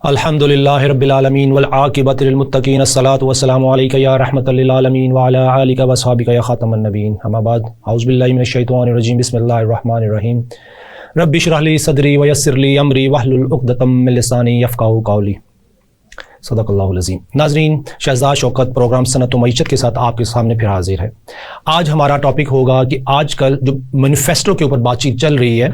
الحمدللہ رب العالمین والعاقبۃ للمتقین الصلاۃ والسلام علیک یا رحمۃ للعالمین وعلی آلک واصحابک یا خاتم النبیین اما بعد اعوذ باللہ من الشیطان الرجیم بسم اللہ الرحمن الرحیم رب اشرح لی صدری ویسر لی امری واحلل عقدۃ من لسانی یفقہوا قولی صدق اللہ العظیم۔ ناظرین، شہزاد شوکت پروگرام صنعت و معیشت کے ساتھ آپ کے سامنے پھر حاضر ہے۔ آج ہمارا ٹاپک ہوگا کہ آج کل جو مینیفیسٹو کے اوپر بات چیت چل رہی ہے،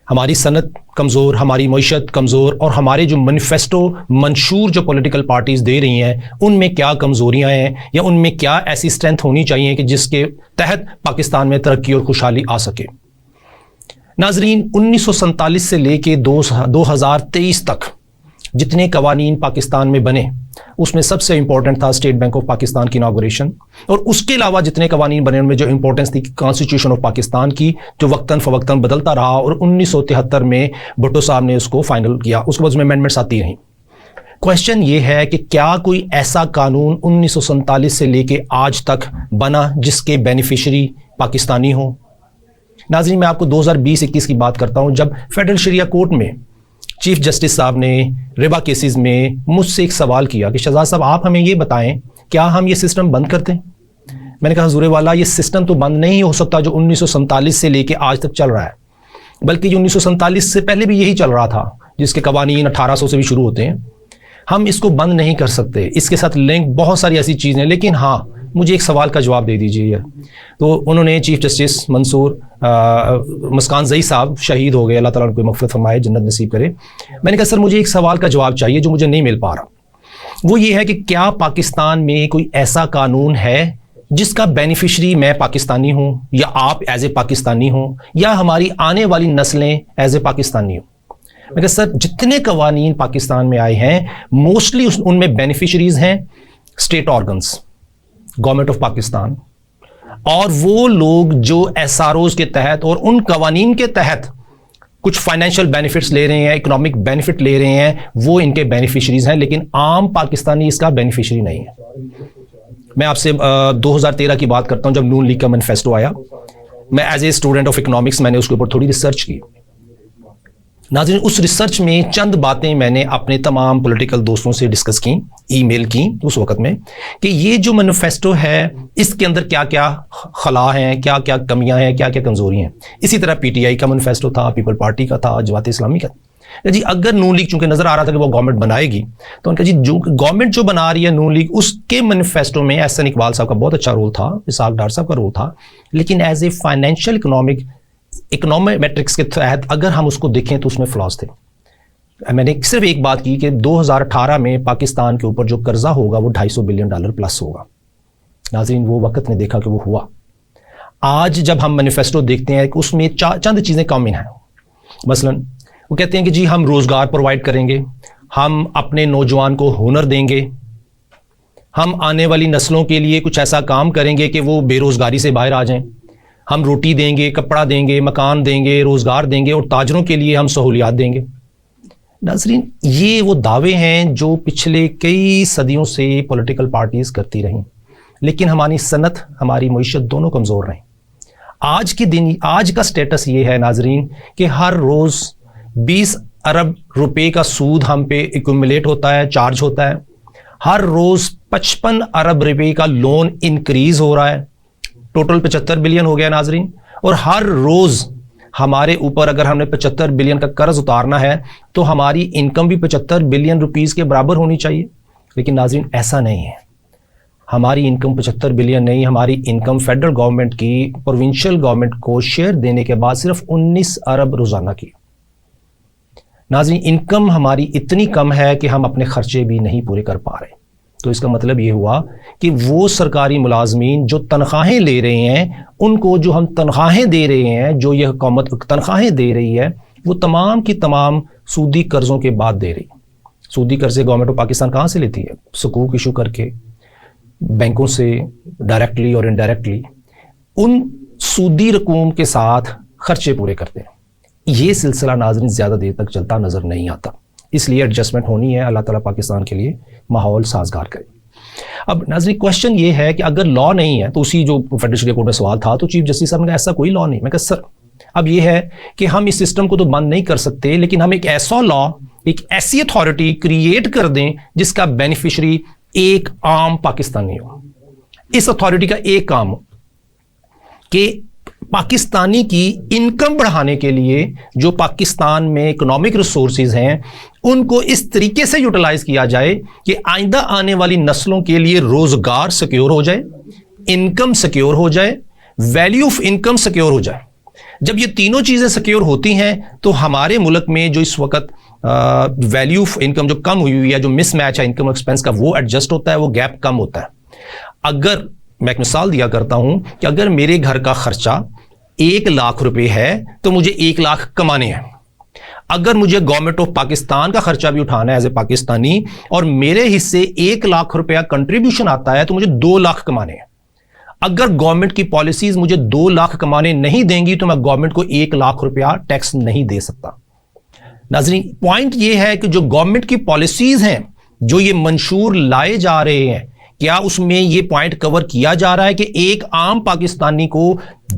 ہماری صنعت کمزور، ہماری معیشت کمزور، اور ہمارے جو مینیفیسٹو منشور جو پولیٹیکل پارٹیز دے رہی ہیں ان میں کیا کمزوریاں ہیں، یا ان میں کیا ایسی اسٹرینتھ ہونی چاہیے کہ جس کے تحت پاکستان میں ترقی اور خوشحالی آ سکے۔ ناظرین، 1947 سے لے کے 2023 تک جتنے قوانین پاکستان میں بنے اس میں سب سے امپورٹنٹ تھا اسٹیٹ بینک آف پاکستان کی اناگوریشن، اور اس کے علاوہ جتنے قوانین بنے ان میں جو امپورٹنس تھی کانسٹیٹیوشن آف پاکستان کی، جو وقتاً فوقتاً بدلتا رہا، اور 1973 میں بھٹو صاحب نے اس کو فائنل کیا۔ اس کے بعد اس میں امینڈمنٹس آتی رہیں۔ کوشچن یہ ہے کہ کیا کوئی ایسا قانون 1947 سے لے کے آج تک بنا جس کے بینیفیشری پاکستانی ہوں؟ ناظرین، میں آپ کو 2020-21 کی بات کرتا ہوں، جب فیڈرل شریعہ کورٹ میں چیف جسٹس صاحب نے ربا کیسز میں مجھ سے ایک سوال کیا کہ شہزاد صاحب آپ ہمیں یہ بتائیں کیا ہم یہ سسٹم بند کر دیں؟ میں نے کہا حضور والا، یہ سسٹم تو بند نہیں ہو سکتا جو 1947 سے لے کے آج تک چل رہا ہے، بلکہ جو 1947 سے پہلے بھی یہی چل رہا تھا، جس کے قوانین 1800 سے بھی شروع ہوتے ہیں۔ ہم اس کو بند نہیں کر سکتے، اس کے ساتھ لنک بہت ساری ایسی چیزیں ہیں، لیکن ہاں مجھے ایک سوال کا جواب دے دیجیے۔ تو انہوں نے چیف جسٹس منصور مسکان زئی صاحب شہید ہو گئے، اللہ تعالیٰ ان کو مغفرت فرمائے، جنت نصیب کرے۔ میں نے کہا سر مجھے ایک سوال کا جواب چاہیے جو مجھے نہیں مل پا رہا، وہ یہ ہے کہ کیا پاکستان میں کوئی ایسا قانون ہے جس کا بینیفیشری میں پاکستانی ہوں، یا آپ ایز اے پاکستانی ہوں، یا ہماری آنے والی نسلیں ایز اے پاکستانی ہوں؟ میں کہا سر جتنے قوانین پاکستان میں آئے ہیں موسٹلی ان میں بینیفیشریز ہیں state organs, government of Pakistan, اور وہ لوگ جو ایس آر اوز کے تحت اور ان قوانین کے تحت کچھ فائنینشیل بینیفٹس لے رہے ہیں، اکنامک بینیفٹ لے رہے ہیں، وہ ان کے بینیفیشریز ہیں، لیکن عام پاکستانی اس کا بینیفیشری نہیں ہے۔ میں آپ سے 2013 کی بات کرتا ہوں، جب نون لیگ کا مینیفیسٹو آیا، میں as a student of economics میں نے اس کے اوپر تھوڑی ریسرچ کی۔ ناظرین، اس ریسرچ میں چند باتیں میں نے اپنے تمام پولیٹیکل دوستوں سے ڈسکس کی، ای میل کی اس وقت میں، کہ یہ جو مینیفیسٹو ہے اس کے اندر کیا کیا خلا ہیں، کیا کیا کمیاں ہیں، کیا کیا کمزوری ہیں۔ اسی طرح پی ٹی آئی کا مینیفیسٹو تھا، پیپل پارٹی کا تھا، جماعت اسلامی کا تھا۔ جی اگر نون لیگ چونکہ نظر آ رہا تھا کہ وہ گورنمنٹ بنائے گی، تو ان کا جی جو گورنمنٹ جو بنا رہی ہے نون لیگ، اس کے مینیفیسٹو میں احسن اقبال صاحب کا بہت اچھا رول تھا، اسحاق ڈار صاحب کا رول تھا، لیکن as a financial economic matrix کے تحت اگر ہم اس کو دیکھیں تو اس میں فلاس تھے۔ میں نے صرف ایک بات کی کہ 2018 میں پاکستان کے اوپر جو قرضہ ہوگا وہ $250 بلین پلس ہوگا۔ ناظرین، وہ وقت نے دیکھا کہ وہ ہوا۔ آج جب ہم مینیفیسٹو دیکھتے ہیں کہ اس میں چند چیزیں کامن ہیں، مثلا وہ کہتے ہیں کہ جی ہم روزگار پرووائڈ کریں گے، ہم اپنے نوجوان کو ہنر دیں گے، ہم آنے والی نسلوں کے لیے کچھ ایسا کام کریں گے کہ وہ بے روزگاری سے باہر آ جائیں، ہم روٹی دیں گے، کپڑا دیں گے، مکان دیں گے، روزگار دیں گے، اور تاجروں کے لیے ہم سہولیات دیں گے۔ ناظرین، یہ وہ دعوے ہیں جو پچھلے کئی صدیوں سے پولیٹیکل پارٹیز کرتی رہیں، لیکن ہماری صنعت، ہماری معیشت دونوں کمزور رہیں۔ آج کا سٹیٹس یہ ہے ناظرین کہ ہر روز 20 ارب روپے کا سود ہم پہ ایکومولیٹ ہوتا ہے، چارج ہوتا ہے، ہر روز 55 ارب روپے کا لون انکریز ہو رہا ہے، ٹوٹل 75 بلین ہو گیا ناظرین، اور ہر روز ہمارے اوپر اگر ہم نے 75 بلین کا قرض اتارنا ہے تو ہماری انکم بھی 75 بلین روپیز کے برابر ہونی چاہیے، لیکن ناظرین ایسا نہیں ہے۔ ہماری انکم 75 بلین نہیں، ہماری انکم فیڈرل گورنمنٹ کی پروونشل گورنمنٹ کو شیئر دینے کے بعد صرف 19 ارب روزانہ کی۔ ناظرین، انکم ہماری اتنی کم ہے کہ ہم اپنے خرچے بھی نہیں پورے کر پا رہے، تو اس کا مطلب یہ ہوا کہ وہ سرکاری ملازمین جو تنخواہیں لے رہے ہیں، ان کو جو ہم تنخواہیں دے رہے ہیں، جو یہ حکومت تنخواہیں دے رہی ہے، وہ تمام کی تمام سودی قرضوں کے بعد دے رہی ہے۔ سودی قرضے گورنمنٹ آف پاکستان کہاں سے لیتی ہے؟ سکوک ایشو کر کے، بینکوں سے ڈائریکٹلی اور انڈائریکٹلی، ان سودی رقوم کے ساتھ خرچے پورے کرتے ہیں۔ یہ سلسلہ ناظرین زیادہ دیر تک چلتا نظر نہیں آتا، اس لیے ایڈجسٹمنٹ ہونی ہے، اللہ تعالیٰ پاکستان کے لیے ماحول سازگار کرے۔ اب ناظرین کوشچن یہ ہے کہ اگر لا نہیں ہے تو اسی جو فیڈرل شریعہ کورٹ میں سوال تھا تو چیف جسٹس صاحب نے کہا ایسا کوئی لا نہیں۔ میں کہا سر اب یہ ہے کہ ہم اس سسٹم کو تو بند نہیں کر سکتے، لیکن ہم ایک ایسا لا ایک ایسی اتھارٹی کریٹ کر دیں جس کا بینیفیشری ایک عام پاکستانی ہو. اس اتھارٹی کا ایک کام ہو کہ پاکستانی کی انکم بڑھانے کے لیے جو پاکستان میں اکنامک ریسورسز ہیں ان کو اس طریقے سے یوٹیلائز کیا جائے کہ آئندہ آنے والی نسلوں کے لیے روزگار سیکیور ہو جائے, انکم سیکیور ہو جائے, ویلیو آف انکم سیکیور ہو جائے. جب یہ تینوں چیزیں سیکیور ہوتی ہیں تو ہمارے ملک میں جو اس وقت ویلیو آف انکم جو کم ہوئی ہے, جو مس میچ ہے انکم ایکسپینس کا, وہ ایڈجسٹ ہوتا ہے, وہ گیپ کم ہوتا ہے. اگر میں ایک مثال دیا کرتا ہوں کہ اگر میرے گھر کا خرچہ 1 لاکھ روپے ہے تو مجھے 1 لاکھ کمانے ہیں. اگر مجھے گورنمنٹ آف پاکستان کا خرچہ بھی اٹھانا ہے ایز اے پاکستانی اور میرے حصے 1 لاکھ روپیہ کنٹریبیوشن آتا ہے تو مجھے 2 لاکھ کمانے ہیں. اگر گورنمنٹ کی پالیسیز مجھے 2 لاکھ کمانے نہیں دیں گی تو میں گورنمنٹ کو 1 لاکھ روپیہ ٹیکس نہیں دے سکتا. ناظرین, پوائنٹ یہ ہے کہ جو گورنمنٹ کی پالیسیز ہیں, جو یہ منشور لائے جا رہے ہیں, کیا اس میں یہ پوائنٹ کور کیا جا رہا ہے کہ ایک عام پاکستانی کو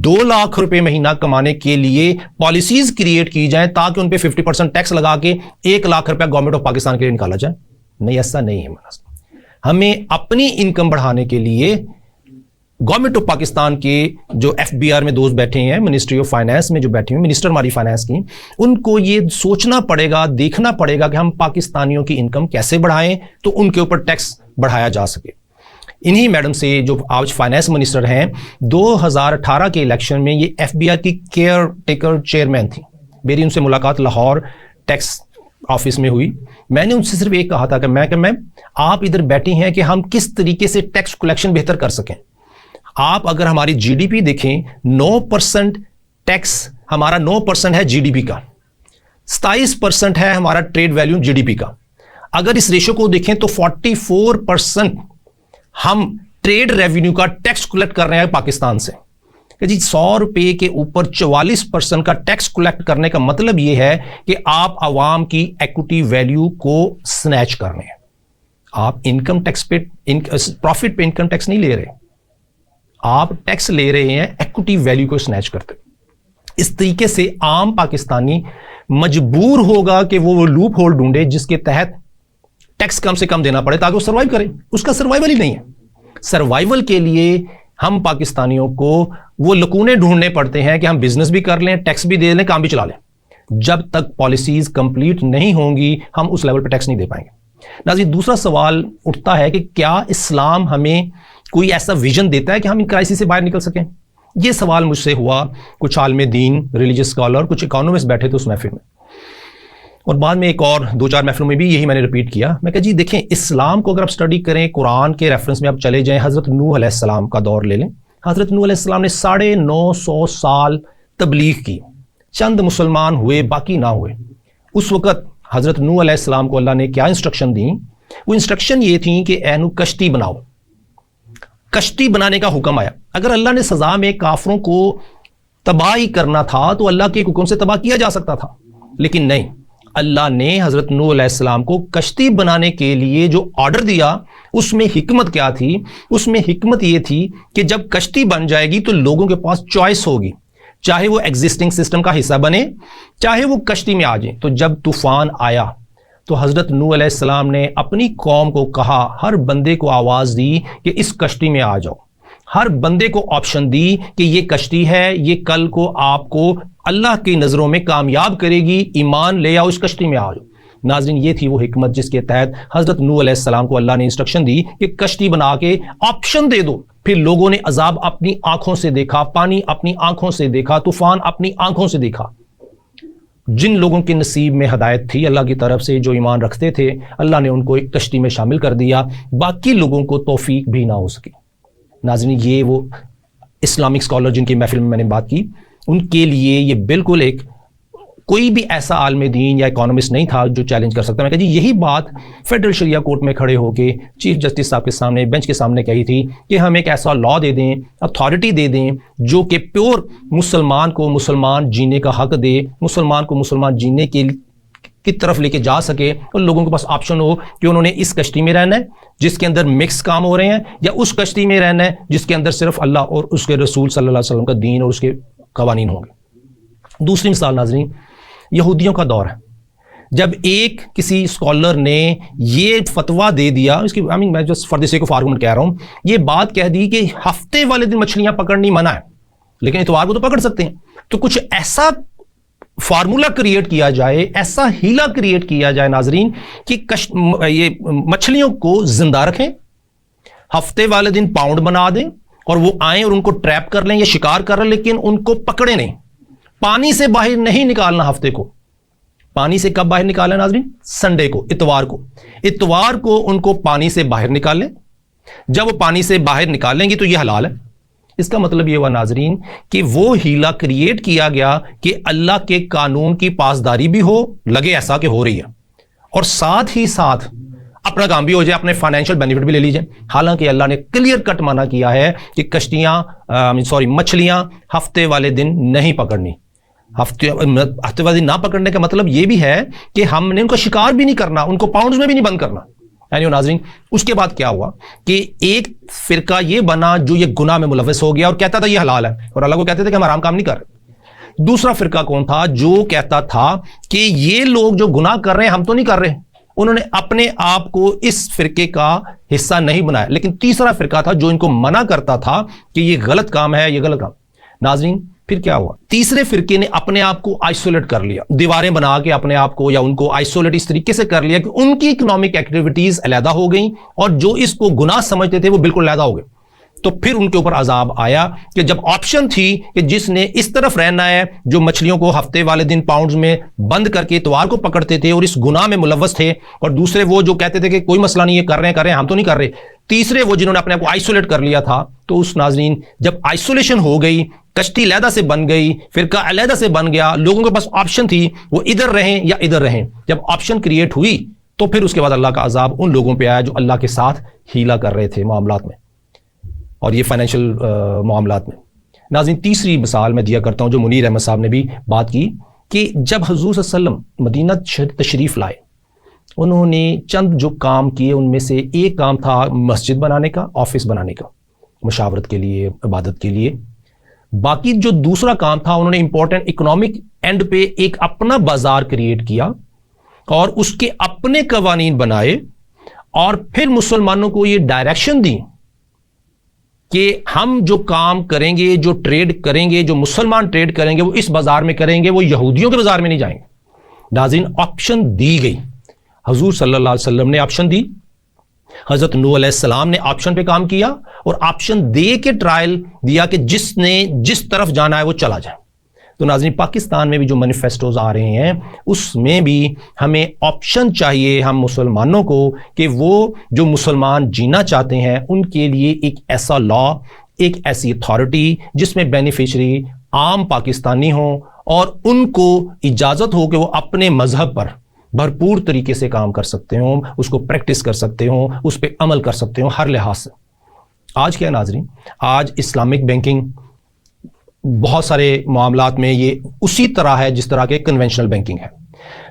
2 لاکھ روپے مہینہ کمانے کے لیے پالیسیز کریٹ کی جائیں تاکہ ان پہ 50% ٹیکس لگا کے 1 لاکھ روپے گورنمنٹ آف پاکستان کے لیے نکالا جائے؟ نہیں, ایسا نہیں ہے. ہمیں اپنی انکم بڑھانے کے لیے گورنمنٹ آف پاکستان کے جو FBR میں دوست بیٹھے ہیں, منسٹری آف فائنانس میں جو بیٹھے ہیں, منسٹر ہماری فائنانس کی, ان کو یہ سوچنا پڑے گا, دیکھنا پڑے گا کہ ہم پاکستانیوں کی انکم کیسے بڑھائیں تو ان کے اوپر ٹیکس بڑھایا جا سکے. انہی میڈم سے جو آج فائنانس منسٹر ہیں, 2018 کے الیکشن میں یہ FBR کی کیئر ٹیکر چیئرمین تھی. میری ان سے ملاقات لاہور ٹیکس آفس میں ہوئی. میں نے ان سے صرف ایک کہا تھا کہ میم آپ ادھر بیٹھی ہیں کہ ہم کس طریقے سے ٹیکس کلیکشن بہتر کر سکیں. آپ اگر ہماری GDP دیکھیں, 9% ٹیکس ہمارا 9% ہے GDP کا, 27% ہے ہمارا ٹریڈ ویلیو GDP کا. اگر اس ریشو کو دیکھیں تو 44% ہم ٹریڈ ریونیو کا ٹیکس کلیکٹ کر رہے ہیں پاکستان سے. کہ جی 100 روپے کے اوپر 44% کا ٹیکس کلیکٹ کرنے کا مطلب یہ ہے کہ آپ عوام کی ایکوٹی ویلیو کو سنیچ کر رہے ہیں. آپ انکم ٹیکس پہ, پروفٹ پہ انکم ٹیکس نہیں لے رہے, آپ ٹیکس لے رہے ہیں ایکوٹی ویلیو کو سنیچ کرتے. اس طریقے سے عام پاکستانی مجبور ہوگا کہ وہ لوپ ہول ڈھونڈے جس کے تحت ٹیکس کم سے کم دینا پڑے تاکہ وہ سروائیو کرے. اس کا سروائیول ہی نہیں ہے. سروائیول کے لیے ہم پاکستانیوں کو وہ لکونے ڈھونڈنے پڑتے ہیں کہ ہم بزنس بھی کر لیں, ٹیکس بھی دے لیں, کام بھی چلا لیں. جب تک پالیسیز کمپلیٹ نہیں ہوں گی ہم اس لیول پہ ٹیکس نہیں دے پائیں گے. ناظرین, دوسرا سوال اٹھتا ہے کہ کیا اسلام ہمیں کوئی ایسا ویژن دیتا ہے کہ ہم ان کرائسس سے باہر نکل سکیں؟ یہ سوال مجھ سے ہوا. کچھ عالم دین, ریلیجس اسکالر, کچھ اکانومسٹ بیٹھے تھے اس محفل میں, اور بعد میں ایک اور 2-4 محفلوں میں بھی یہی میں نے ریپیٹ کیا. میں کہا جی دیکھیں, اسلام کو اگر آپ اسٹڈی کریں, قرآن کے ریفرنس میں آپ چلے جائیں, حضرت نوح علیہ السلام کا دور لے لیں. حضرت نوح علیہ السلام نے 950 سال تبلیغ کی, چند مسلمان ہوئے, باقی نہ ہوئے. اس وقت حضرت نوح علیہ السلام کو اللہ نے کیا انسٹرکشن دیں؟ وہ انسٹرکشن یہ تھی کہ اے نوح کشتی بناؤ. کشتی بنانے کا حکم آیا. اگر اللہ نے سزا میں کافروں کو تباہی کرنا تھا تو اللہ کے حکم سے تباہ کیا جا سکتا تھا, لیکن نہیں. اللہ نے حضرت نوح علیہ السلام کو کشتی بنانے کے لیے جو آرڈر دیا اس میں حکمت کیا تھی؟ اس میں حکمت یہ تھی کہ جب کشتی بن جائے گی تو لوگوں کے پاس چوائس ہوگی, چاہے وہ ایگزسٹنگ سسٹم کا حصہ بنے, چاہے وہ کشتی میں آ جائیں. تو جب طوفان آیا تو حضرت نوح علیہ السلام نے اپنی قوم کو کہا, ہر بندے کو آواز دی کہ اس کشتی میں آ جاؤ. ہر بندے کو آپشن دی کہ یہ کشتی ہے, یہ کل کو آپ کو اللہ کی نظروں میں کامیاب کرے گی, ایمان لے آؤ, اس کشتی میں آ جاؤ. ناظرین, یہ تھی وہ حکمت جس کے تحت حضرت نوح علیہ السلام کو اللہ نے انسٹرکشن دی کہ کشتی بنا کے آپشن دے دو. پھر لوگوں نے عذاب اپنی آنکھوں سے دیکھا, پانی اپنی آنکھوں سے دیکھا, طوفان اپنی آنکھوں سے دیکھا. جن لوگوں کے نصیب میں ہدایت تھی اللہ کی طرف سے, جو ایمان رکھتے تھے, اللہ نے ان کو ایک کشتی میں شامل کر دیا, باقی لوگوں کو توفیق بھی نہ ہو سکی. ناظرین, یہ وہ اسلامک اسکالر جن کی محفل میں نے بات کی, ان کے لیے یہ بالکل ایک کوئی بھی ایسا عالم دین یا اکانومسٹ نہیں تھا جو چیلنج کر سکتا. میں کہا جی یہی بات فیڈرل شریعہ کورٹ میں کھڑے ہو کے چیف جسٹس صاحب کے سامنے, بینچ کے سامنے کہی تھی کہ ہم ایک ایسا لا دے دیں, اتھارٹی دے دیں جو کہ پیور مسلمان کو مسلمان جینے کا حق دے, مسلمان کو مسلمان جینے کی طرف لے کے جا سکے, اور لوگوں کے پاس آپشن ہو کہ انہوں نے اس کشتی میں رہنا ہے جس کے اندر مکس کام ہو رہے ہیں, یا اس کشتی میں رہنا ہے جس کے اندر صرف اللہ اور اس کے رسول صلی اللہ علیہ وسلم کا دین اور اس کے قوانین ہوں گے. دوسری مثال ناظرین, یہودیوں کا دور ہے. جب ایک کسی اسکالر نے یہ فتویٰ دے دیا، اس کی میں just for the sake of argument کہہ رہا ہوں، یہ بات کہہ دی کہ ہفتے والے دن مچھلیاں پکڑنی منع ہے لیکن اتوار کو تو پکڑ سکتے ہیں، تو کچھ ایسا فارمولا کریٹ کیا جائے، ایسا ہیلا کریٹ کیا جائے ناظرین کہ یہ مچھلیوں کو زندہ رکھیں، ہفتے والے دن پاؤنڈ بنا دیں اور وہ آئیں اور ان کو ٹریپ کر لیں یا شکار کر لیں، لیکن ان کو پکڑے نہیں، پانی سے باہر نہیں نکالنا ہفتے کو۔ پانی سے کب باہر نکالیں ناظرین؟ سنڈے کو، اتوار کو ان کو پانی سے باہر نکالیں۔ جب وہ پانی سے باہر نکالیں گے تو یہ حلال ہے۔ اس کا مطلب یہ ہوا ناظرین کہ وہ ہیلا کریٹ کیا گیا کہ اللہ کے قانون کی پاسداری بھی ہو، لگے ایسا کہ ہو رہی ہے، اور ساتھ ہی ساتھ اپنا کام بھی ہو جائے، اپنے فائنینشیل بینیفٹ بھی لے لیجئے۔ حالانکہ اللہ نے کلیئر کٹ منع کیا ہے کہ مچھلیاں ہفتے والے دن نہیں پکڑنی۔ ہفتے والے دن نہ پکڑنے کا مطلب یہ بھی ہے کہ ہم نے ان کا شکار بھی نہیں کرنا، ان کو پاؤنڈز میں بھی نہیں بند کرنا۔ ناظرین اس کے بعد کیا ہوا کہ ایک فرقہ یہ بنا جو یہ گناہ میں ملوث ہو گیا اور کہتا تھا یہ حلال ہے، اور اللہ کو کہتے تھے کہ ہم حرام کام نہیں کر رہے۔ دوسرا فرقہ کون تھا؟ جو کہتا تھا کہ یہ لوگ جو گناہ کر رہے ہیں ہم تو نہیں کر رہے، انہوں نے اپنے آپ کو اس فرقے کا حصہ نہیں بنایا۔ لیکن تیسرا فرقہ تھا جو ان کو منع کرتا تھا کہ یہ غلط کام ہے، یہ غلط کام۔ ناظرین پھر کیا ہوا؟ تیسرے فرقے نے اپنے آپ کو آئسولیٹ کر لیا، دیواریں بنا کے اپنے آپ کو یا ان کو آئسولیٹ اس طریقے سے کر لیا کہ ان کی اکنامک ایکٹیویٹیز علیحدہ ہو گئیں اور جو اس کو گناہ سمجھتے تھے وہ بالکل علیحدہ ہو گئے۔ تو پھر ان کے اوپر عذاب آیا کہ جب آپشن تھی کہ جس نے اس طرف رہنا ہے، جو مچھلیوں کو ہفتے والے دن پاؤنڈز میں بند کر کے اتوار کو پکڑتے تھے اور اس گناہ میں ملوث تھے، اور دوسرے وہ جو کہتے تھے کہ کوئی مسئلہ نہیں ہے، کر رہے ہیں ہم تو نہیں کر رہے، تیسرے وہ جنہوں نے اپنے آپ کو آئسولیٹ کر لیا تھا۔ تو اس ناظرین جب آئسولیشن ہو گئی، کشتی علیحدہ سے بن گئی، فرقہ علیحدہ سے بن گیا، لوگوں کے پاس آپشن تھی وہ ادھر رہیں یا ادھر رہیں، جب آپشن کریٹ ہوئی تو پھر اس کے بعد اللہ کا عذاب ان لوگوں پہ آیا جو اللہ کے ساتھ ہیلا کر رہے تھے معاملات میں، اور یہ فائنینشیل معاملات میں۔ ناظرین تیسری مثال میں دیا کرتا ہوں جو منیر احمد صاحب نے بھی بات کی کہ جب حضور صلی اللہ علیہ وسلم مدینہ تشریف لائے، انہوں نے چند جو کام کیے ان میں سے ایک کام تھا مسجد بنانے کا، آفس بنانے کا، مشاورت کے لیے، عبادت کے لیے۔ باقی جو دوسرا کام تھا انہوں نے امپورٹنٹ اکنامک اینڈ پہ ایک اپنا بازار کریٹ کیا اور اس کے اپنے قوانین بنائے، اور پھر مسلمانوں کو یہ ڈائریکشن دی کہ ہم جو کام کریں گے، جو ٹریڈ کریں گے، جو مسلمان ٹریڈ کریں گے وہ اس بازار میں کریں گے، وہ یہودیوں کے بازار میں نہیں جائیں گے۔ ناظرین آپشن دی گئی، حضور صلی اللہ علیہ وسلم نے آپشن دی، حضرت نوح علیہ السلام نے آپشن پہ کام کیا، اور آپشن دے کے ٹرائل دیا کہ جس نے جس طرف جانا ہے وہ چلا جائے۔ تو ناظرین پاکستان میں بھی جو مینیفیسٹوز آ رہے ہیں اس میں بھی ہمیں آپشن چاہیے ہم مسلمانوں کو کہ وہ جو مسلمان جینا چاہتے ہیں ان کے لیے ایک ایسا لا، ایک ایسی اتھارٹی جس میں بینیفیشری عام پاکستانی ہوں اور ان کو اجازت ہو کہ وہ اپنے مذہب پر بھرپور طریقے سے کام کر سکتے ہوں، اس کو پریکٹس کر سکتے ہوں، اس پہ عمل کر سکتے ہوں ہر لحاظ سے۔ آج کیا ناظرین، آج اسلامک بینکنگ بہت سارے معاملات میں یہ اسی طرح ہے جس طرح کے کنونشنل بینکنگ ہے،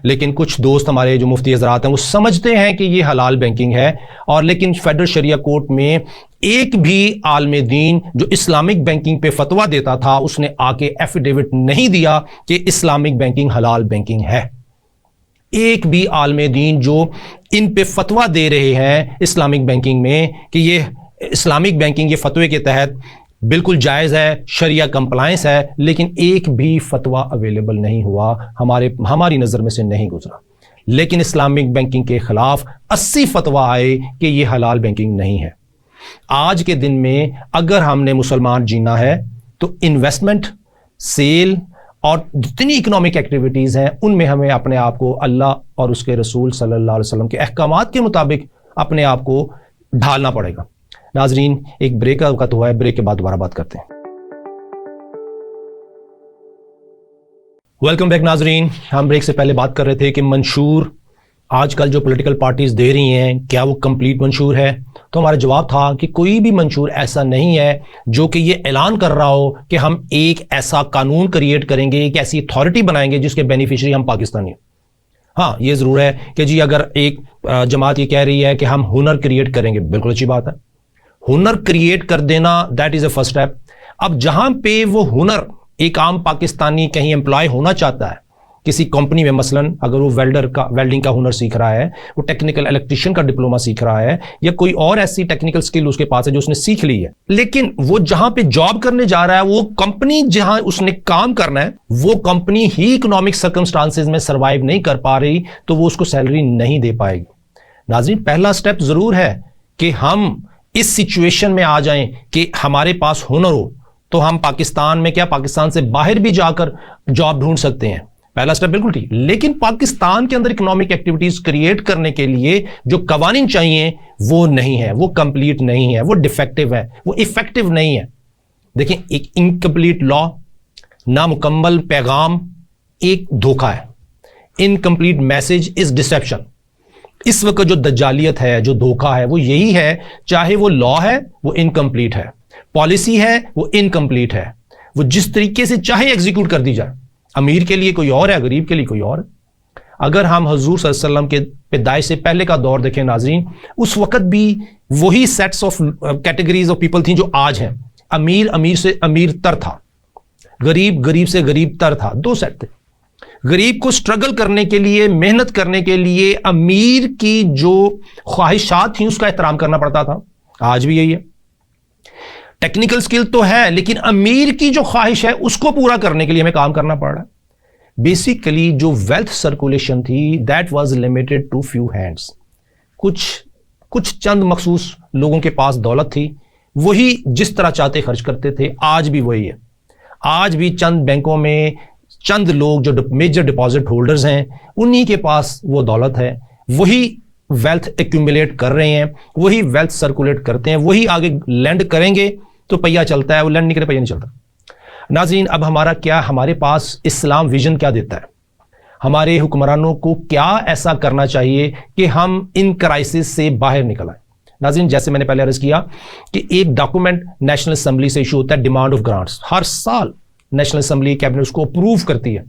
لیکن کچھ دوست ہمارے جو مفتی حضرات ہیں وہ سمجھتے ہیں کہ یہ حلال بینکنگ ہے، اور لیکن فیڈرل شریعہ کورٹ میں ایک بھی عالم دین جو اسلامک بینکنگ پہ فتویٰ دیتا تھا اس نے آ کے ایفیڈیوٹ نہیں دیا کہ اسلامک بینکنگ حلال بینکنگ ہے۔ ایک بھی عالم دین جو ان پہ فتویٰ دے رہے ہیں اسلامک بینکنگ میں کہ یہ اسلامک بینکنگ یہ فتوے کے تحت بالکل جائز ہے، شریعہ کمپلائنس ہے، لیکن ایک بھی فتویٰ اویلیبل نہیں ہوا، ہماری نظر میں سے نہیں گزرا۔ لیکن اسلامک بینکنگ کے خلاف 80 فتویٰ آئے کہ یہ حلال بینکنگ نہیں ہے۔ آج کے دن میں اگر ہم نے مسلمان جینا ہے تو انویسٹمنٹ، سیل اور جتنی اکنامک ایکٹیویٹیز ہیں ان میں ہمیں اپنے آپ کو اللہ اور اس کے رسول صلی اللہ علیہ وسلم کے احکامات کے مطابق اپنے آپ کو ڈھالنا پڑے گا۔ ناظرین ایک بریک کا وقت ہوا ہے، بریک کے بعد دوبارہ بات کرتے ہیں۔ ویلکم بیک ناظرین، ہم بریک سے پہلے بات کر رہے تھے کہ منشور آج کل جو پولیٹیکل پارٹیز دے رہی ہیں کیا وہ کمپلیٹ منشور ہے، تو ہمارا جواب تھا کہ کوئی بھی منشور ایسا نہیں ہے جو کہ یہ اعلان کر رہا ہو کہ ہم ایک ایسا قانون کریٹ کریں گے، ایک ایسی اتھارٹی بنائیں گے جس کے بینیفیشری ہم پاکستانی ہیں۔ ہاں یہ ضرور ہے کہ جی اگر ایک جماعت یہ کہہ رہی ہے کہ ہم ہنر کریٹ کریں گے، بالکل اچھی بات ہے، ہنر کریٹ کر دینا that is a first step. اب جہاں پہ وہ ہنر ایک عام پاکستانی کہیں امپلائی ہونا چاہتا ہے کسی کمپنی میں مثلاً اگر وہ ویلڈنگ کا ہنر سیکھ رہا ہے, وہ ٹیکنیکل الیکٹریشین کا ڈپلوما سیکھ رہا ہے, یا کوئی اور ایسی ٹیکنیکل سکل اس کے پاس ہے جو اس نے سیکھ لی ہے, لیکن وہ جہاں پہ جاب کرنے جا رہا ہے, وہ کمپنی جہاں اس نے کام کرنا ہے, وہ کمپنی ہی اکنامک سرکمسٹانسز میں سروائیو نہیں کر پا رہی, تو وہ اس کو سیلری نہیں دے پائے گی. ناظرین, پہلا سٹیپ ضرور ہے کہ ہم اس سچویشن میں آ جائیں کہ ہمارے پاس ہنر ہو تو ہم پاکستان میں کیا, پاکستان سے باہر بھی جا کر جاب ڈھونڈ سکتے ہیں. پہلا سٹیپ بالکل ٹھیک, لیکن پاکستان کے اندر اکنامک ایکٹیویٹیز کریٹ کرنے کے لیے جو قوانین چاہیے وہ نہیں ہے, وہ کمپلیٹ نہیں ہے, وہ ڈیفیکٹو ہے, وہ افیکٹو نہیں ہے. دیکھیں, ایک انکمپلیٹ لا, نامکمل پیغام ایک دھوکہ ہے. Incomplete message is deception. اس وقت جو دجالیت ہے, جو دھوکہ ہے, وہ یہی ہے. چاہے وہ لا ہے وہ انکمپلیٹ ہے, پالیسی ہے وہ انکمپلیٹ ہے, وہ جس طریقے سے چاہے ایگزیکیوٹ کر دی جائے. امیر کے لیے کوئی اور ہے, غریب کے لیے کوئی اور. اگر ہم حضور صلی اللہ علیہ وسلم کے پیدائش سے پہلے کا دور دیکھیں ناظرین, اس وقت بھی وہی sets of categories of people تھیں جو آج ہیں. امیر سے امیر تر تھا, غریب سے غریب تر تھا. دو سیٹ تھے. غریب کو سٹرگل کرنے کے لیے, محنت کرنے کے لیے امیر کی جو خواہشات تھیں اس کا احترام کرنا پڑتا تھا. آج بھی یہی ہے. ٹیکنیکل سکل تو ہے, لیکن امیر کی جو خواہش ہے اس کو پورا کرنے کے لیے ہمیں کام کرنا پڑ رہا ہے. بیسیکلی جو ویلتھ سرکولیشن تھی, that was limited to few hands. کچھ چند مخصوص لوگوں کے پاس دولت تھی, وہی جس طرح چاہتے خرچ کرتے تھے. آج بھی وہی ہے. آج بھی چند بینکوں میں چند لوگ جو میجر ڈپازٹ ہولڈرز ہیں, انہی کے پاس وہ دولت ہے, وہی ویلتھ ایکومولیٹ کر رہے ہیں, وہی ویلتھ سرکولیٹ کرتے ہیں, وہی آگے لینڈ کریں گے تو پہیہ چلتا ہے, وہ لینڈ نہیں کرے پہیہ نہیں چلتا. ناظرین, اب ہمارا کیا, ہمارے پاس اسلام ویژن کیا دیتا ہے؟ ہمارے حکمرانوں کو کیا ایسا کرنا چاہیے کہ ہم ان کرائسس سے باہر نکل آئیں؟ ناظرین, جیسے میں نے پہلے عرض کیا کہ ایک ڈاکومنٹ نیشنل اسمبلی سے ایشو ہوتا ہے, ڈیمانڈ آف گرانٹس. ہر سال نیشنل اسمبلی کیبنٹ اس کو اپروو کرتی ہے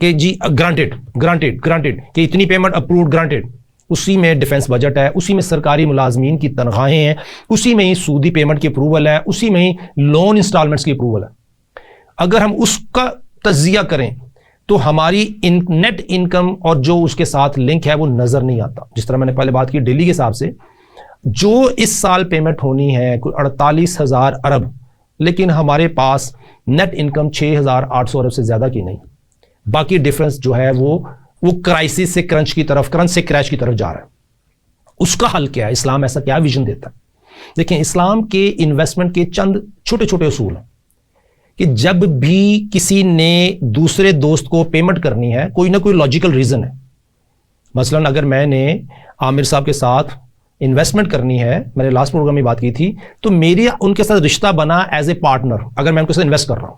کہ جی گرانٹیڈ کہ اتنی پیمنٹ اپرووڈ, گرانٹیڈ. اسی میں ڈیفنس بجٹ ہے, اسی میں سرکاری ملازمین کی تنخواہیں ہیں, اسی میں ہی سودی پیمنٹ کی اپروول ہے, اسی میں ہی لون انسٹالمنٹس کی اپروول ہے. اگر ہم اس کا تجزیہ کریں تو ہماری نیٹ انکم اور جو اس کے ساتھ لنک ہے وہ نظر نہیں آتا. جس طرح میں نے پہلے بات کی ڈیلی کے حساب سے, جو اس سال پیمنٹ ہونی ہے کوئی 48,000 ارب, لیکن ہمارے پاس نیٹ انکم 6,800 ارب سے زیادہ کی نہیں. باقی ڈفرنس جو ہے وہ کرائسس سے کرنچ کی طرف, کرنچ سے کریش کی طرف جا رہا ہے. اس کا حل کیا ہے؟ اسلام ایسا کیا ویژن دیتا ہے؟ دیکھیں, اسلام کے انویسٹمنٹ کے چند چھوٹے چھوٹے اصول ہیں کہ جب بھی کسی نے دوسرے دوست کو پیمنٹ کرنی ہے, کوئی نہ کوئی لاجیکل ریزن ہے. مثلاً اگر میں نے عامر صاحب کے ساتھ انویسٹمنٹ کرنی ہے, میں نے لاسٹ پروگرام میں بات کی تھی, تو میری ان کے ساتھ رشتہ بنا ایز اے پارٹنر. اگر میں ان کے ساتھ انویسٹ کر رہا ہوں,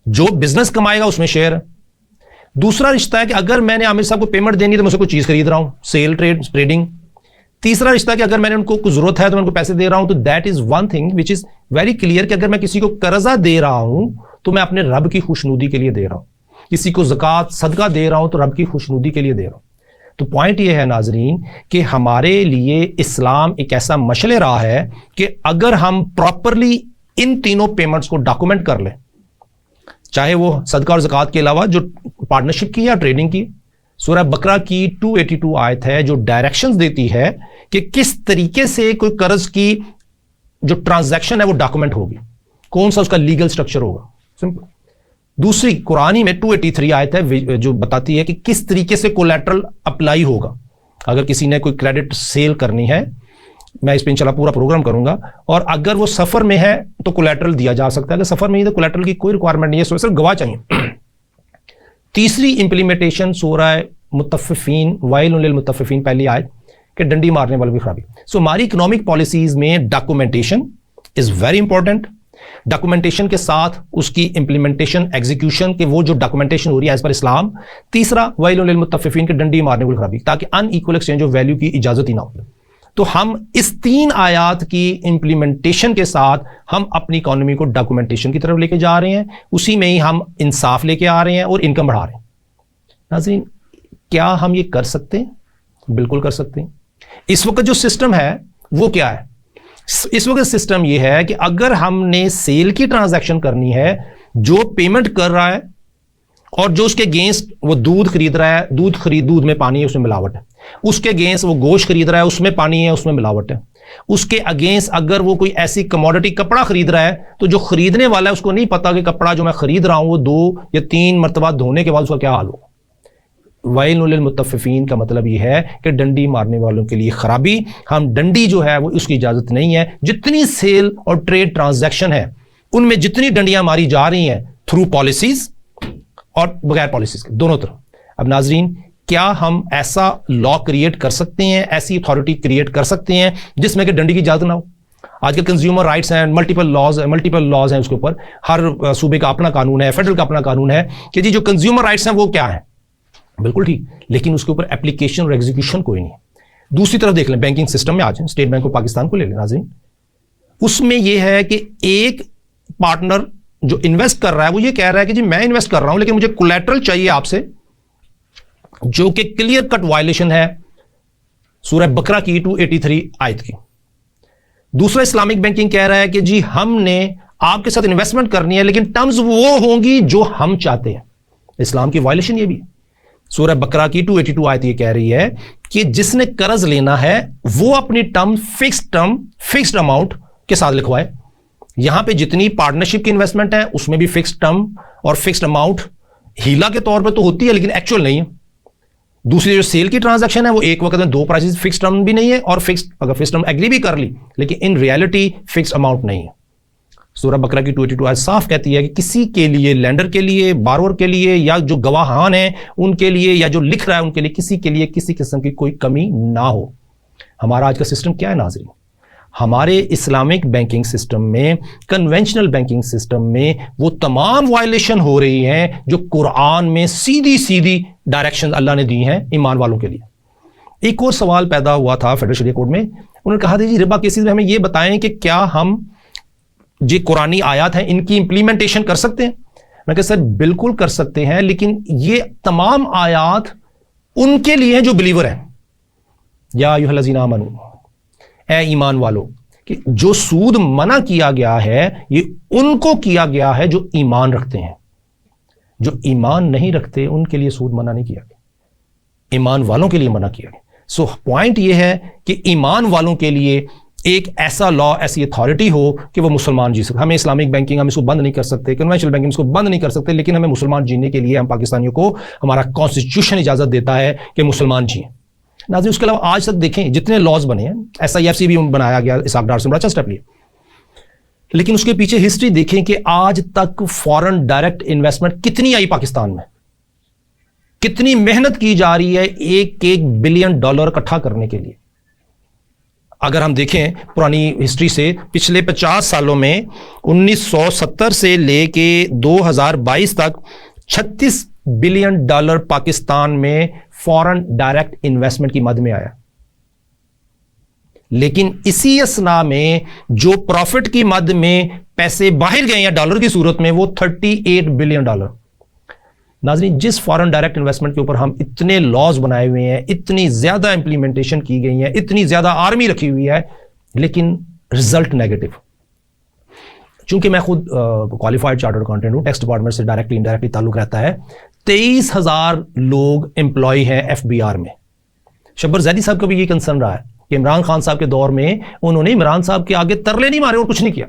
جو بزنس کمائے گا اس میں شیئر ہے. دوسرا رشتہ ہے کہ اگر میں نے عامر صاحب کو پیمنٹ دینی ہے تو میں اسے کوئی چیز خرید رہا ہوں, سیل ٹریڈنگ. تیسرا رشتہ کہ اگر میں نے ان کو کوئی ضرورت ہے تو میں ان کو پیسے دے رہا ہوں. تو that is one thing which is very clear کہ اگر میں کسی کو قرضہ دے رہا ہوں تو میں اپنے رب کی خوشنودی کے لیے دے رہا ہوں. کسی کو زکوٰۃ صدقہ دے رہا ہوں تو رب کی خوشنودی کے لیے دے رہا ہوں. تو پوائنٹ یہ ہے ناظرین کہ ہمارے لیے اسلام ایک ایسا مشعل راہ ہے کہ اگر ہم پراپرلی ان تینوں پیمنٹس کو ڈاکومنٹ کر لیں, چاہے وہ صدقہ اور زکوٰۃ کے علاوہ جو پارٹنرشپ کی یا ٹریڈنگ کی. سورہ بقرہ کی 282 آیت ہے جو ڈائریکشنز دیتی ہے کہ کس طریقے سے کوئی قرض کی جو ٹرانزیکشن ہے وہ ڈاکومنٹ ہوگی, کون سا اس کا لیگل سٹرکچر ہوگا. سمپل. دوسری قرآنی میں 283 آیت ہے جو بتاتی ہے کہ کس طریقے سے کولیٹرل اپلائی ہوگا. اگر کسی نے کوئی کریڈٹ سیل کرنی ہے, میں اس پہ انشاءاللہ پورا پروگرام کروں گا, اور اگر وہ سفر میں ہے تو کولیٹرل دیا جا سکتا ہے. اگر سفر میں ہی تو کولیٹرل کی کوئی ریکوائرمنٹ نہیں ہے, صرف گواہ چاہیے. تیسری امپلیمنٹیشن سورہ مطففین, وائل للمطففین, پہلی آیت کہ ڈنڈی مارنے والوں کی خرابی. سو ہماری اکنامک پالیسیز میں documentation is very important. Documentation کے ساتھ اس کی امپلیمنٹیشن, ایگزیکیوشن کہ وہ جو ڈاکومنٹیشن ہو رہی ہے ایز پر اسلام. تیسرا وائل للمطففین کہ ڈنڈی مارنے والوں کی خرابی, تاکہ ان ایکول ایکسچینج آف ویلیو کی اجازت ہی نہ ہو. تو ہم اس 3 آیات کی امپلیمنٹیشن کے ساتھ ہم اپنی اکانومی کو ڈاکومنٹیشن کی طرف لے کے جا رہے ہیں. اسی میں ہی ہم انصاف لے کے آ رہے ہیں اور انکم بڑھا رہے ہیں. ناظرین, کیا ہم یہ کر سکتے ہیں؟ بالکل کر سکتے ہیں. اس وقت جو سسٹم ہے وہ کیا ہے؟ اس وقت سسٹم یہ ہے کہ اگر ہم نے سیل کی ٹرانزیکشن کرنی ہے, جو پیمنٹ کر رہا ہے اور جو اس کے اگینسٹ وہ دودھ خرید رہا ہے، دودھ میں پانی ہے، اس میں ملاوٹ ہے. اس کے اگینسٹ وہ گوشت خرید رہا ہے، اس میں پانی ہے، اس میں ملاوٹ ہے. اس کے اگینسٹ اگر وہ کوئی ایسی کموڈٹی کپڑا خرید رہا ہے تو جو خریدنے والا ہے اس کو نہیں پتا کہ کپڑا جو میں خرید رہا ہوں وہ 2 یا 3 مرتبہ دھونے کے بعد اس کا کیا حال ہوگا. ویل للمطففین کا مطلب یہ ہے کہ ڈنڈی مارنے والوں کے لیے خرابی. ہم ڈنڈی جو ہے وہ اس کی اجازت نہیں ہے. جتنی سیل اور ٹریڈ ٹرانزیکشن ہے ان میں جتنی ڈنڈیاں ماری جا رہی ہیں تھرو پالیسیز اور بغیر پالیسیز کے دونوں طرف. اب ناظرین، کیا ہم ایسا لا کریٹ کر سکتے ہیں، ایسی اتھارٹی کریٹ کر سکتے ہیں جس میں کہ ڈنڈی کی اجازت نہ ہو؟ آج کل کنزیومر رائٹس ہیں، ملٹیپل لاز ہیں اس کے اوپر. ہر صوبے کا اپنا قانون ہے، فیڈرل کا اپنا قانون ہے کہ جی جو کنزیومر رائٹس ہیں وہ کیا ہیں. بالکل ٹھیک، لیکن اس کے اوپر اپلیکیشن اور ایگزیکیوشن کوئی نہیں. دوسری طرف دیکھ لیں، بینکنگ سسٹم میں آ جائیں، اسٹیٹ بینک آف پاکستان کو لے لیں ناظرین. اس میں یہ ہے کہ ایک پارٹنر جو انویسٹ کر رہا ہے وہ یہ کہہ رہا ہے کہ جی میں انویسٹ کر رہا ہوں لیکن مجھے کولیٹرل چاہیے آپ سے، جو کہ کلیئر کٹ وائلیشن ہے سورہ بقرہ کی 283 آیت کی. دوسرا اسلامک بینکنگ کہہ رہا ہے کہ جی ہم نے آپ کے ساتھ انویسٹمنٹ کرنی ہے لیکن ٹرمز وہ ہوں گی جو ہم چاہتے ہیں. اسلام کی وائلیشن یہ بھی ہے. سورہ بقرہ کی 282 آیت یہ کہہ رہی ہے کہ جس نے قرض لینا ہے وہ اپنی ٹرم فکسڈ اماؤنٹ کے ساتھ لکھوائے. یہاں پہ جتنی پارٹنرشپ کی انویسٹمنٹ ہے اس میں بھی فکسڈ ٹرم اور فکسڈ اماؤنٹ ہیلا کے طور پہ تو ہوتی ہے لیکن ایکچوئل نہیں ہے. دوسری جو سیل کی ٹرانزیکشن ہے وہ ایک وقت میں 2 پرائسز فکسڈ ٹرم بھی نہیں ہے اور اگر فکسڈ ٹرم ایگری بھی کر لی لیکن ان ریالٹی فکسڈ اماؤنٹ نہیں ہے. سورہ بقرہ کی 282 آیت صاف کہتی ہے کہ کسی کے لیے، لینڈر کے لیے، بارور کے لیے، یا جو گواہان ہیں ان کے لیے، یا جو لکھ رہا ہے ان کے لیے، کسی کے لیے کسی قسم کی کوئی کمی نہ ہو. ہمارا آج کا سسٹم کیا ہے ناظرین؟ ہمارے اسلامک بینکنگ سسٹم میں، کنونشنل بینکنگ سسٹم میں وہ تمام وائلیشن ہو رہی ہیں جو قرآن میں سیدھی ڈائریکشن اللہ نے دی ہیں ایمان والوں کے لیے. ایک اور سوال پیدا ہوا تھا فیڈرل شریعہ کورٹ میں. انہوں نے کہا تھا جی ربا کیسز میں ہمیں یہ بتائیں کہ کیا ہم جی قرآنی آیات ہیں ان کی امپلیمنٹیشن کر سکتے ہیں؟ میں کہا سر بالکل کر سکتے ہیں، لیکن یہ تمام آیات ان کے لیے ہیں جو بلیور ہیں. یا ایھا الذین آمنوا، اے ایمان والو، کہ جو سود منع کیا گیا ہے یہ ان کو کیا گیا ہے جو ایمان رکھتے ہیں. جو ایمان نہیں رکھتے ان کے لیے سود منع نہیں کیا گیا، ایمان والوں کے لیے منع کیا گیا. سو پوائنٹ یہ ہے کہ ایمان والوں کے لیے ایک ایسا لا، ایسی اتھارٹی ہو کہ وہ مسلمان جی سکتے. ہمیں اسلامک بینکنگ ہم اس کو بند نہیں کر سکتے، کنونشنل بینکنگ اس کو بند نہیں کر سکتے، لیکن ہمیں مسلمان جینے کے لیے، ہم پاکستانیوں کو ہمارا کانسٹیٹیوشن اجازت دیتا ہے کہ مسلمان جییں. ناظرین، اس کے علاوہ آج تک دیکھیں جتنے لاز بنے ہیں، SIFC بھی بنایا گیا اسحاق ڈار سے، بڑا اچھا اسٹیپ لیا، لیکن اس کے پیچھے ہسٹری دیکھیں کہ آج تک فورن ڈائریکٹ انویسٹمنٹ کتنی آئی پاکستان میں، کتنی محنت کی جا رہی ہے $1 بلین اکٹھا کرنے کے لیے. اگر ہم دیکھیں پرانی ہسٹری سے پچھلے 50 سالوں میں 1970 سے لے کے 2022 تک $36 بلین پاکستان میں فورن ڈائریکٹ انویسٹمنٹ کی مد میں آیا. لیکن اسی اسنا میں جو پروفٹ کی مد میں پیسے باہر گئے ہیں ڈالر کی صورت میں وہ $38 بلین. ناظرین، جس فورن ڈائریکٹ انویسٹمنٹ کے اوپر ہم اتنے لاز بنائے ہوئے ہیں، اتنی زیادہ امپلیمنٹیشن کی گئی ہیں، اتنی زیادہ آرمی رکھی ہوئی ہے، لیکن رزلٹ نیگیٹو. چونکہ میں خود کوالیفائڈ چارٹرڈ اکاؤنٹنٹ ہوں، ٹیکس ڈپارٹمنٹ سے ڈائریکٹلی انڈائریکٹلی تعلق رہتا ہے. 23,000 لوگ امپلائی ہیں FBR میں. شبر زیدی صاحب کا بھی یہ کنسرن رہا ہے کہ عمران خان صاحب کے دور میں انہوں نے عمران صاحب کے آگے ترلے نہیں مارے اور کچھ نہیں کیا.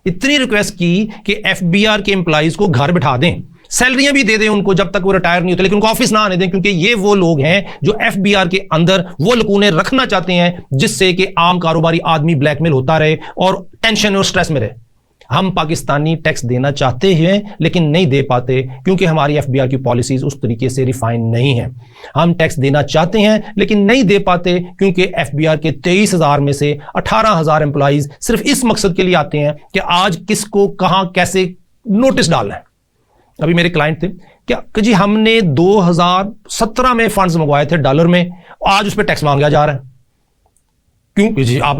اتنی ریکویسٹ کی کہ FBR کے امپلائیز کو گھر بٹھا دیں، سیلریاں بھی دے دیں ان کو جب تک وہ ریٹائر نہیں ہوتے، لیکن ان کو آفس نہ آنے دیں، کیونکہ یہ وہ لوگ ہیں جو FBR کے اندر وہ لکونیں رکھنا چاہتے ہیں جس سے کہ عام کاروباری آدمی بلیک میل ہوتا رہے اور ٹینشن اور سٹریس میں رہے. ہم پاکستانی ٹیکس دینا چاہتے ہیں لیکن نہیں دے پاتے کیونکہ ہماری FBR کی پالیسیز اس طریقے سے ریفائن نہیں ہیں. ہم ٹیکس دینا چاہتے ہیں لیکن نہیں دے پاتے کیونکہ FBR کے 23,000 میں سے 18,000 امپلائیز صرف اس مقصد کے لیے آتے ہیں کہ آج کس کو کہاں کیسے نوٹس ڈالنا ہے. ابھی میرے کلائنٹ تھے کہ جی ہم نے 2017 میں فنڈز منگوائے تھے ڈالر میں، آج اس پہ ٹیکس مانگا جا رہا ہے. کیوں جی؟ آپ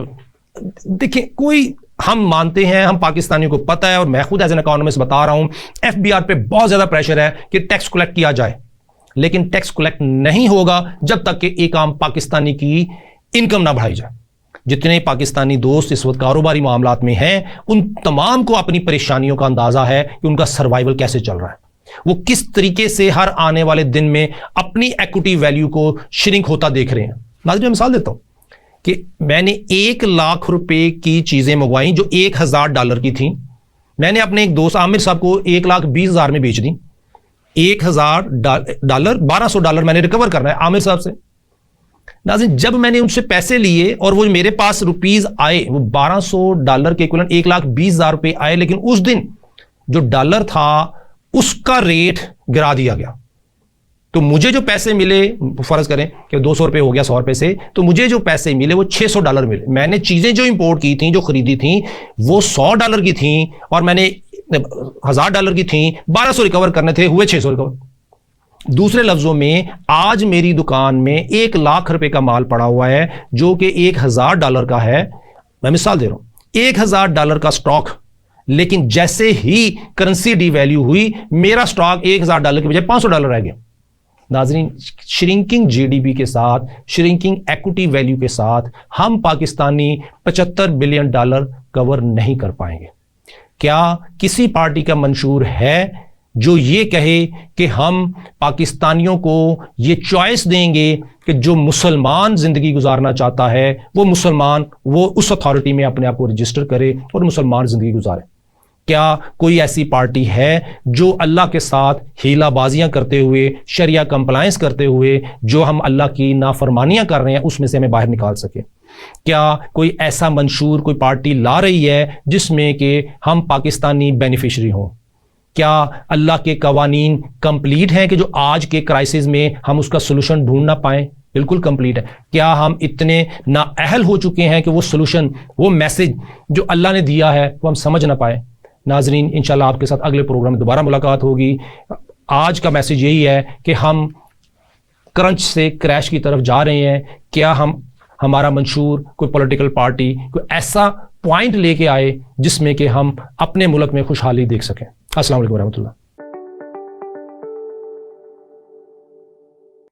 دیکھیں، کوئی ہم مانتے ہیں، ہم پاکستانیوں کو پتہ ہے، اور میں خود ایز این اکانومسٹ بتا رہا ہوں FBR پہ بہت زیادہ پریشر ہے کہ ٹیکس کلیکٹ کیا جائے، لیکن ٹیکس کلیکٹ نہیں ہوگا جب تک کہ ایک عام پاکستانی کی انکم نہ بڑھائی جائے. جتنے پاکستانی دوست اس وقت کاروباری معاملات میں ہیں ان تمام کو اپنی پریشانیوں کا اندازہ ہے کہ ان کا سروائیول کیسے چل رہا ہے. وہ کس طریقے سے ہر آنے والے دن میں اپنی ایکوٹی ویلیو کو شرنک ہوتا دیکھ رہے ہیں. ناظرین میں مثال دیتا ہوں کہ میں نے 1 لاکھ روپے کی چیزیں منگوائیں جو $1000 کی تھیں. میں نے اپنے ایک دوست عامر صاحب کو 1,20,000 میں بیچ دی. $1,000 $1,200 میں نے ریکور کرنا ہے عامر صاحب سے. ناظرین جب میں نے ان سے پیسے لیے اور وہ میرے پاس روپیز آئے, وہ $1,200 کے ایکویلنٹ 1,20,000 روپے آئے, لیکن اس دن جو ڈالر تھا اس کا ریٹ گرا دیا گیا. تو مجھے جو پیسے ملے, فرض کریں کہ 200 روپے ہو گیا 100 روپے سے, تو مجھے جو پیسے ملے وہ $600 ملے. میں نے چیزیں جو امپورٹ کی تھیں, جو خریدی تھیں, وہ $100 کی تھیں اور میں نے $1,000 کی تھیں, 1200 ریکور کرنے تھے, ہوئے 600 ریکور. دوسرے لفظوں میں آج میری دکان میں 1 لاکھ روپے کا مال پڑا ہوا ہے جو کہ $1,000 کا ہے. میں مثال دے رہا ہوں, $1,000 کا سٹاک, لیکن جیسے ہی کرنسی ڈی ویلیو ہوئی میرا سٹاک $1,000 کے بجائے $500 رہ گیا. ناظرین شرنکنگ جی ڈی پی کے ساتھ, شرنکنگ ایکوٹی ویلیو کے ساتھ ہم پاکستانی $75 بلین کور نہیں کر پائیں گے. کیا کسی پارٹی کا منشور ہے جو یہ کہے کہ ہم پاکستانیوں کو یہ چوائس دیں گے کہ جو مسلمان زندگی گزارنا چاہتا ہے وہ مسلمان وہ اس اتھارٹی میں اپنے آپ کو رجسٹر کرے اور مسلمان زندگی گزارے؟ کیا کوئی ایسی پارٹی ہے جو اللہ کے ساتھ ہیلا بازیاں کرتے ہوئے, شریعہ کمپلائنس کرتے ہوئے جو ہم اللہ کی نافرمانیاں کر رہے ہیں اس میں سے ہمیں باہر نکال سکے؟ کیا کوئی ایسا منشور کوئی پارٹی لا رہی ہے جس میں کہ ہم پاکستانی بینیفیشری ہوں؟ کیا اللہ کے قوانین کمپلیٹ ہیں کہ جو آج کے کرائسس میں ہم اس کا سلوشن ڈھونڈ نہ پائیں؟ بالکل کمپلیٹ ہے. کیا ہم اتنے نااہل ہو چکے ہیں کہ وہ سلوشن, وہ میسج جو اللہ نے دیا ہے وہ ہم سمجھ نہ پائیں؟ ناظرین انشاءاللہ آپ کے ساتھ اگلے پروگرام میں دوبارہ ملاقات ہوگی. آج کا میسج یہی ہے کہ ہم کرنچ سے کریش کی طرف جا رہے ہیں. کیا ہمارا منشور کوئی پولیٹیکل پارٹی کوئی ایسا پوائنٹ لے کے آئے جس میں کہ ہم اپنے ملک میں خوشحالی دیکھ سکیں؟ السلام علیکم ورحمۃ اللہ.